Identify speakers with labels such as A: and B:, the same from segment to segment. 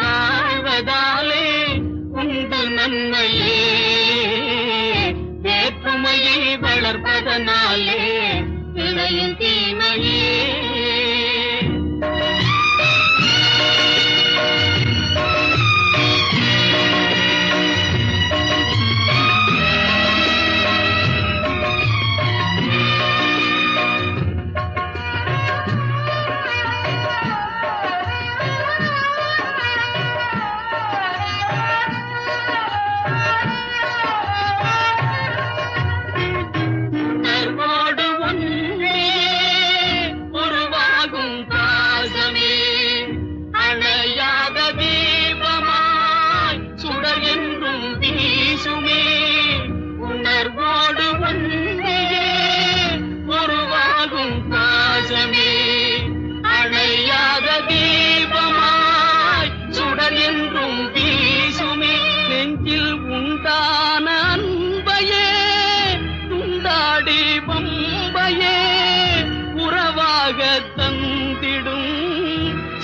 A: வாழ்வதாலே உண்டு நன்மையே, வேற்றுமையை வளர்ப்பதனாலே விளையும் தீமையே.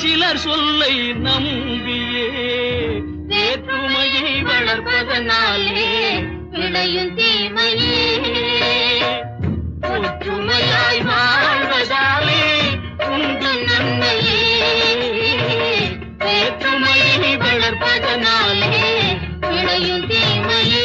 A: சிலர் சொல்லை நம்பியே வேற்றுமையை வளர்ப்பதனாலே விளையும் தீமையே. ஒற்றுமையாய் வாழ்வதாலே உண்டு நன்மையே, வேற்றுமையை வளர்ப்பதனாலே விளையும் தீமையே.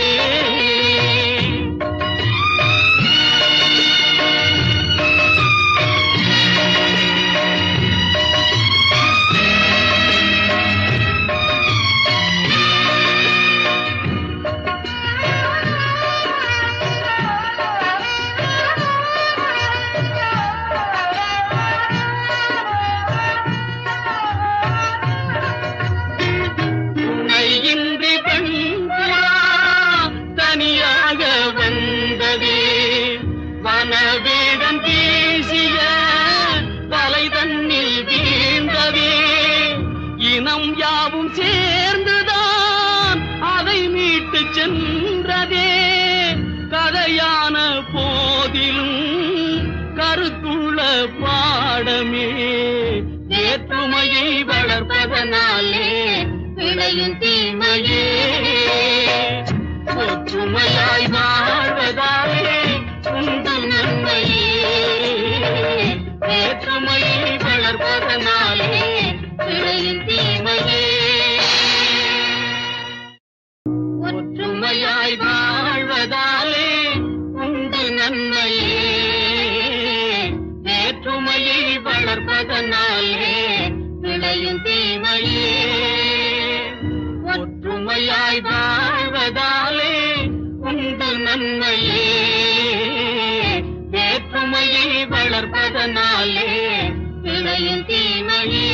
A: வனவேடன் பேசிய தலை தன்னில் வீழ்ந்ததே, இனம் யாவும் சேர்ந்துதான் அதை மீட்டு சென்றதே. கதையான போதிலும் கருத்துள்ள பாடமே, வேற்றுமையை வளர்ப்பதனாலே விளையும் தீமையே. ஒற்றுமையாய் வாழ்வதாலே உண்டு நன்மையே, வேற்றுமையை வளர்ப்பதனாலே விளையும் தீமையே. ஒற்றுமையாய் வாழ்வதாலே உண்டு நன்மையே, வேற்றுமையை வளர்ப்பதனாலே விளையும் தீமையே. ஒற்றுமையாய் வாழ்வதாலே உண்டு நன்மையே, வேற்றுமையை வளர்ப்பதனாலே விளையும் தீமையே.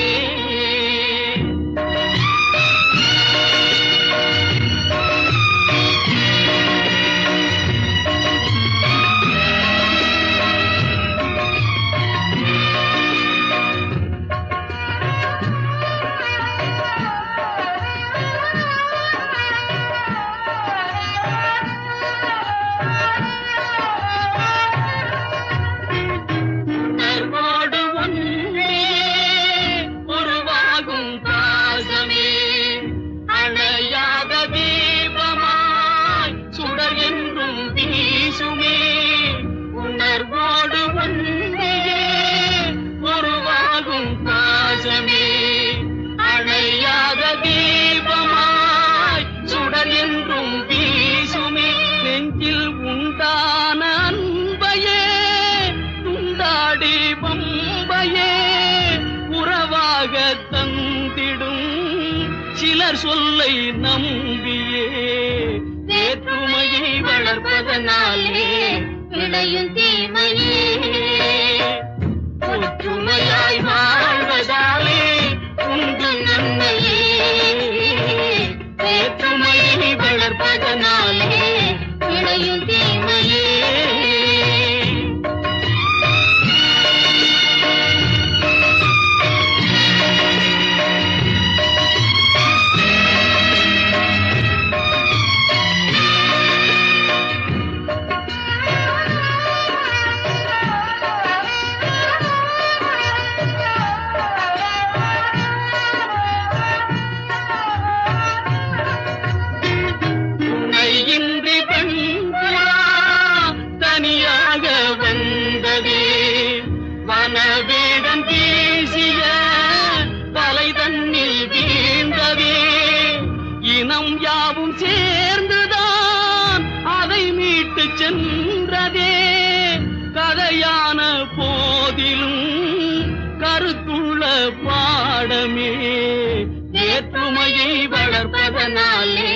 A: சிலர் சொல்லை நம்பியே வேற்றுமையை வளர்ப்பதனாலே விளையும் தீமையே. ஒற்றுமையாய் வாழ்வதாலே உண்டு நன்மையே, வேற்றுமையை வளர்ப்பதனாலே விளையும் தீமையே. வேற்றுமையை வளர்ப்பதனாலே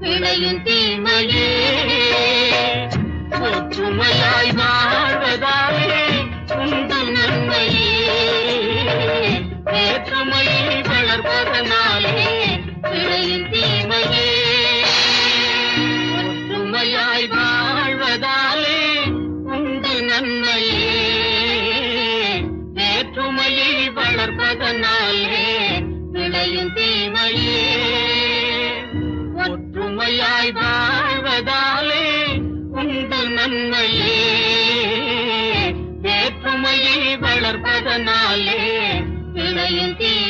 A: விளையும் தீமையே ஒற்றுமையாய் வாழ்வதாலே உண்டு நன்மையே வேற்றுமையை வளர்ப்பதனாலே விளையும் தீமையே ஒற்றுமையாய் வாழ்வதாலே உண்டு நன்மையே வேற்றுமையை வளர்ப்பதனாலே விளையும் தீமையே ஒற்றுமையாய் வாழ்வதாலே உண்டு நன்மையே வேற்றுமையை வளர்ப்பதனாலே விளையும் தீமையே